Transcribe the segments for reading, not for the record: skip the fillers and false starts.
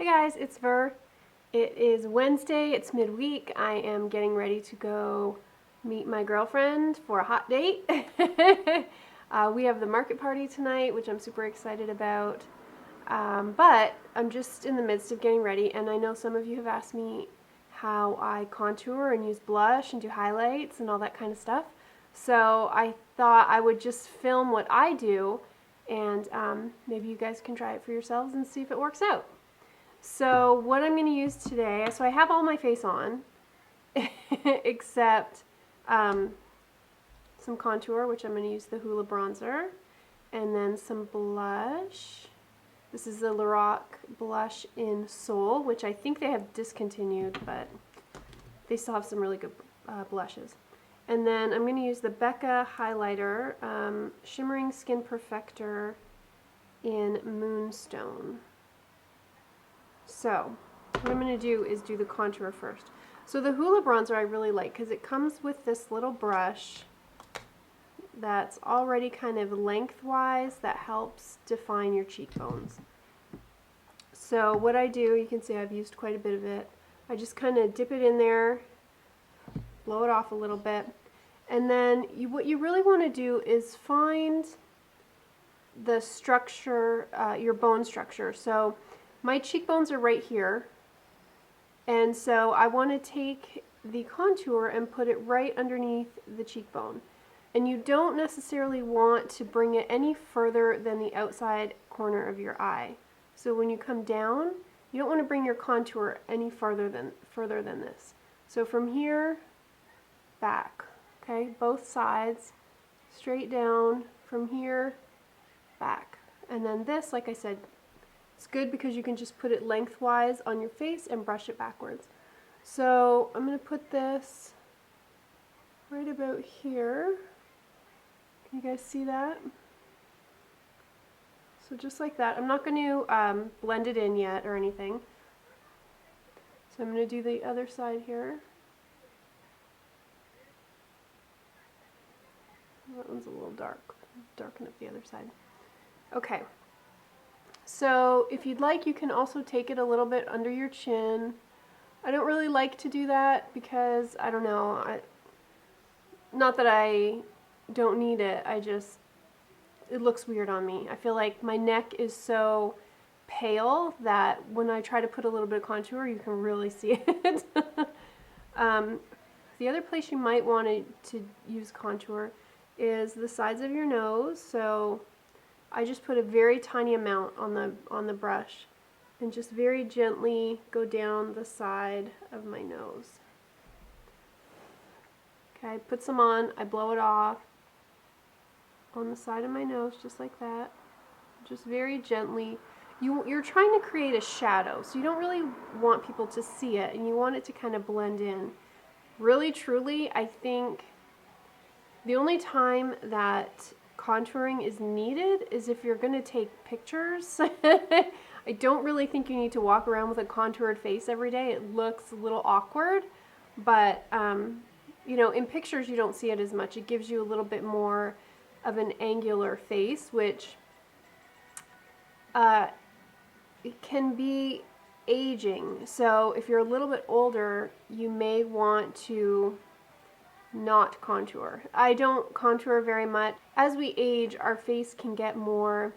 Hey guys, it's Ver. It is Wednesday, it's midweek. I am getting ready to go meet my girlfriend for a hot date. We have the market party tonight, which I'm super excited about. But I'm just in the midst of getting ready, and I know some of you have asked me how I contour and use blush and do highlights and all that kind of stuff. So I thought I would just film what I do, and maybe you guys can try it for yourselves and see if it works out. So what I'm going to use today, so I have all my face on, except some contour, which I'm going to use the Hoola bronzer, and then some blush. This is the Lorac blush in Soul, which I think they have discontinued, but they still have some really good blushes. And then I'm going to use the Becca highlighter, Shimmering Skin Perfector in Moonstone. So what I'm going to do is do the contour first. So the Hoola bronzer I really like because it comes with this little brush that's already kind of lengthwise that helps define your cheekbones. So what I do, you can see I've used quite a bit of it. I just kind of dip it in there, blow it off a little bit, and then what you really want to do is find the structure, your bone structure. So my cheekbones are right here, and so I want to take the contour and put it right underneath the cheekbone. And you don't necessarily want to bring it any further than the outside corner of your eye. So when you come down, you don't want to bring your contour any further than this. So from here, back, okay, both sides, straight down, from here, back. And then this, like I said, it's good because you can just put it lengthwise on your face and brush it backwards. So I'm going to put this right about here. Can you guys see that? So just like that. I'm not going to blend it in yet or anything. So I'm going to do the other side here. That one's a little dark. Darken up the other side. Okay. So if you'd like, you can also take it a little bit under your chin. I don't really like to do that because, I don't know, not that I don't need it, it looks weird on me. I feel like my neck is so pale that when I try to put a little bit of contour, you can really see it. The other place you might want to use contour is the sides of your nose. So I just put a very tiny amount on the brush and just very gently go down the side of my nose. Okay, I put some on, I blow it off on the side of my nose just like that. Just very gently. You're trying to create a shadow, so you don't really want people to see it, and you want it to kind of blend in. Really, truly, I think the only time that contouring is needed is if you're going to take pictures. I don't really think you need to walk around with a contoured face every day. It looks a little awkward, but you know, in pictures you don't see it as much. It gives you a little bit more of an angular face, which it can be aging. So if you're a little bit older, you may want to not contour. I don't contour very much. As we age, our face can get more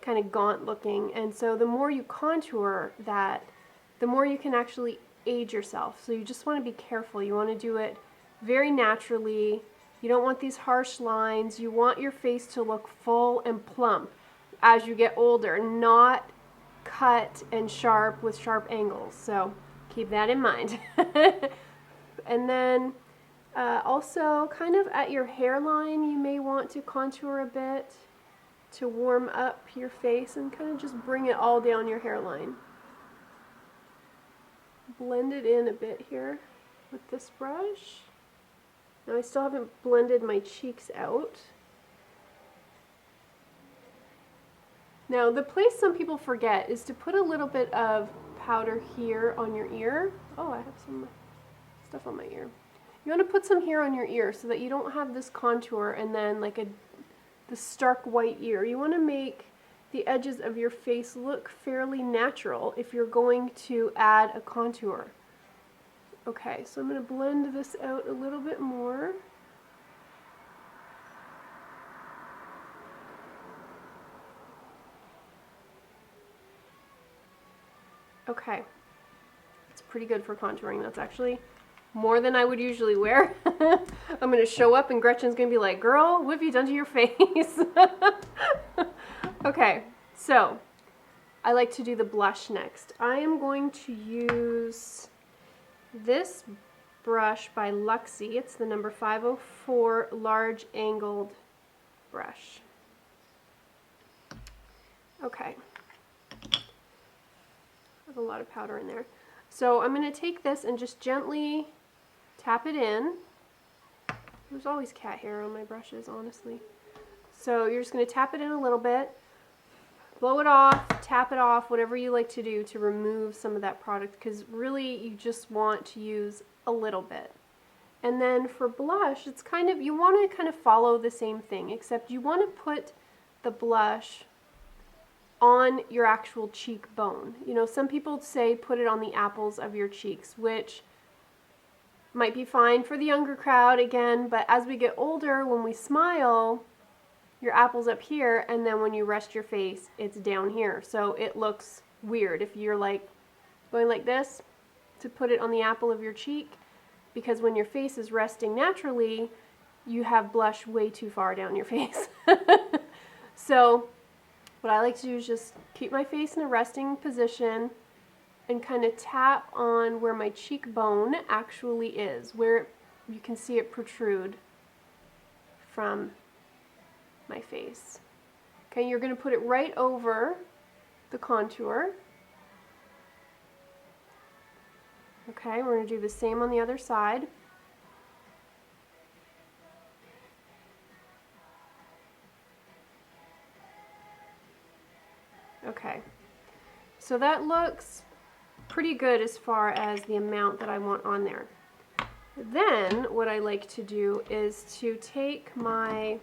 kind of gaunt looking, and so the more you contour that, the more you can actually age yourself. So you just want to be careful. You want to do it very naturally. You don't want these harsh lines. You want your face to look full and plump as you get older, not cut and sharp with sharp angles. So keep that in mind. And then also, kind of at your hairline, you may want to contour a bit to warm up your face and kind of just bring it all down your hairline. Blend it in a bit here with this brush. Now I still haven't blended my cheeks out. Now the place some people forget is to put a little bit of powder here on your ear. Oh, I have some stuff on my ear. You want to put some here on your ear so that you don't have this contour and then like the stark white ear. You want to make the edges of your face look fairly natural if you're going to add a contour. Okay, so I'm going to blend this out a little bit more. Okay, it's pretty good for contouring. That's actually more than I would usually wear. I'm going to show up and Gretchen's going to be like, girl, what have you done to your face? Okay, so I like to do the blush next. I am going to use this brush by Luxie. It's the number 504 large angled brush. Okay. I have a lot of powder in there. So I'm going to take this and just gently tap it in. There's always cat hair on my brushes, honestly. So you're just going to tap it in a little bit, blow it off, tap it off, whatever you like to do to remove some of that product, because really you just want to use a little bit. And then for blush, it's kind of, you want to kind of follow the same thing, except you want to put the blush on your actual cheekbone. You know, some people say put it on the apples of your cheeks, which might be fine for the younger crowd again, but as we get older, when we smile, your apple's up here, and then when you rest your face, it's down here. So it looks weird if you're like going like this to put it on the apple of your cheek, because when your face is resting naturally, you have blush way too far down your face. So what I like to do is just keep my face in a resting position and kind of tap on where my cheekbone actually is, where you can see it protrude from my face. Okay, you're going to put it right over the contour. Okay, we're going to do the same on the other side. Okay, so that looks pretty good as far as the amount that I want on there. Then what I like to do is to take my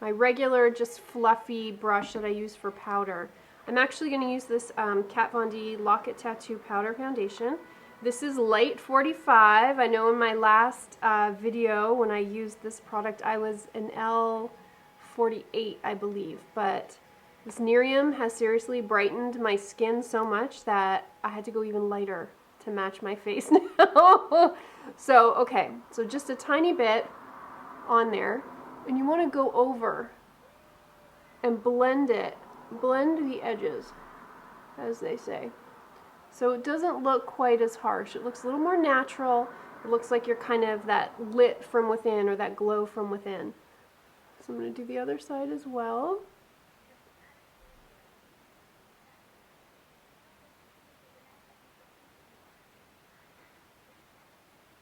regular just fluffy brush that I use for powder. I'm actually going to use this Kat Von D Lock It Tattoo Powder Foundation. This is light 45. I know in my last video when I used this product I was an L48, I believe, but this Nerium has seriously brightened my skin so much that I had to go even lighter to match my face now. So, okay, so just a tiny bit on there, and you want to go over and blend it, blend the edges, as they say. So it doesn't look quite as harsh. It looks a little more natural. It looks like you're kind of that lit from within, or that glow from within. So I'm going to do the other side as well.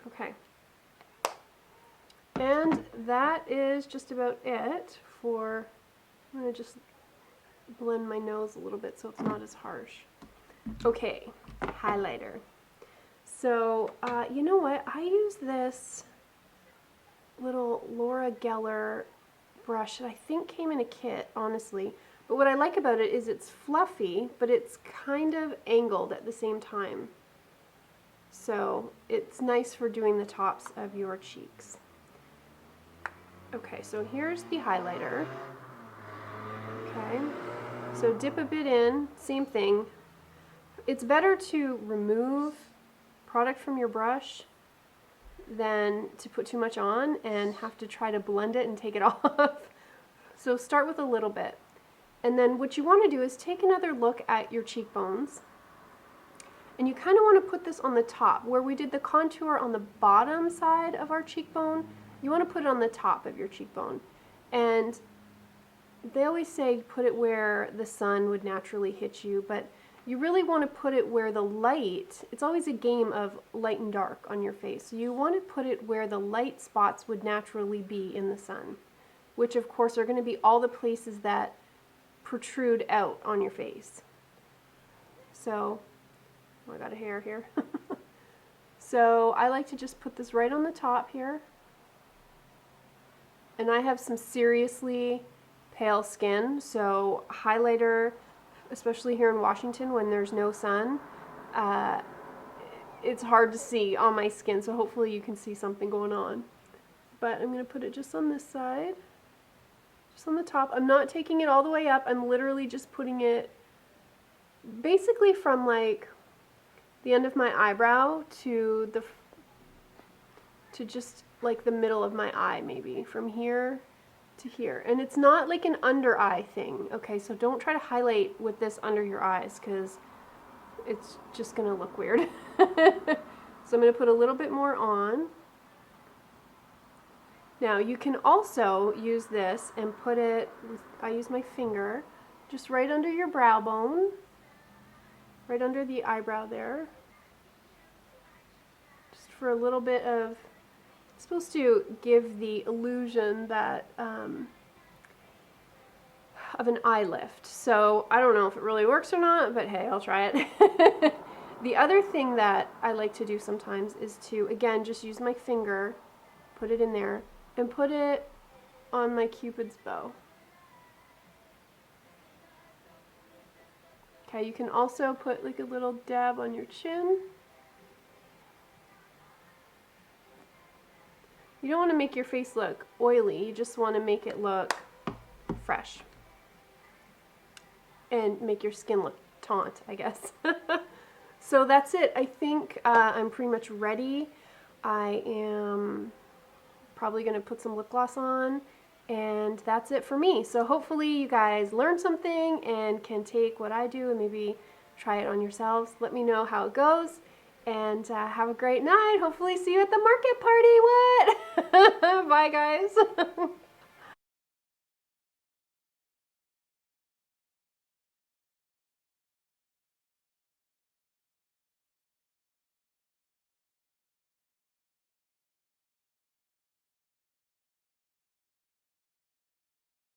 Okay, and that is just about it for, I'm going to just blend my nose a little bit so it's not as harsh. Okay, highlighter. So, you know what, I use this little Laura Geller brush that I think came in a kit, honestly. But what I like about it is it's fluffy, but it's kind of angled at the same time. So it's nice for doing the tops of your cheeks. Okay, so here's the highlighter. Okay, so dip a bit in, same thing. It's better to remove product from your brush than to put too much on and have to try to blend it and take it off. So start with a little bit. And then what you want to do is take another look at your cheekbones. And you kind of want to put this on the top. Where we did the contour on the bottom side of our cheekbone, you want to put it on the top of your cheekbone. And they always say put it where the sun would naturally hit you, but you really want to put it where the light, it's always a game of light and dark on your face. So you want to put it where the light spots would naturally be in the sun, which of course are going to be all the places that protrude out on your face. So, oh, I got a hair here. So I like to just put this right on the top here. And I have some seriously pale skin, so highlighter, especially here in Washington when there's no sun, it's hard to see on my skin, so hopefully you can see something going on. But I'm going to put it just on this side, just on the top. I'm not taking it all the way up. I'm literally just putting it basically from like the end of my eyebrow to just like the middle of my eye, maybe from here to here. And it's not like an under eye thing, okay? So don't try to highlight with this under your eyes because it's just gonna look weird. So I'm gonna put a little bit more on. Now you can also use this and put it, I use my finger, just right under your brow bone, right under the eyebrow there. Just for a little bit of, it's supposed to give the illusion that of an eye lift. So I don't know if it really works or not, but hey, I'll try it. The other thing that I like to do sometimes is to, again, just use my finger, put it in there, and put it on my Cupid's bow. Okay, you can also put like a little dab on your chin. You don't want to make your face look oily, you just want to make it look fresh. And make your skin look taunt, I guess. So that's it. I think I'm pretty much ready. I am probably going to put some lip gloss on, and that's it for me. So hopefully you guys learned something and can take what I do and maybe try it on yourselves. Let me know how it goes, and have a great night. Hopefully see you at the market party. What? Bye, guys.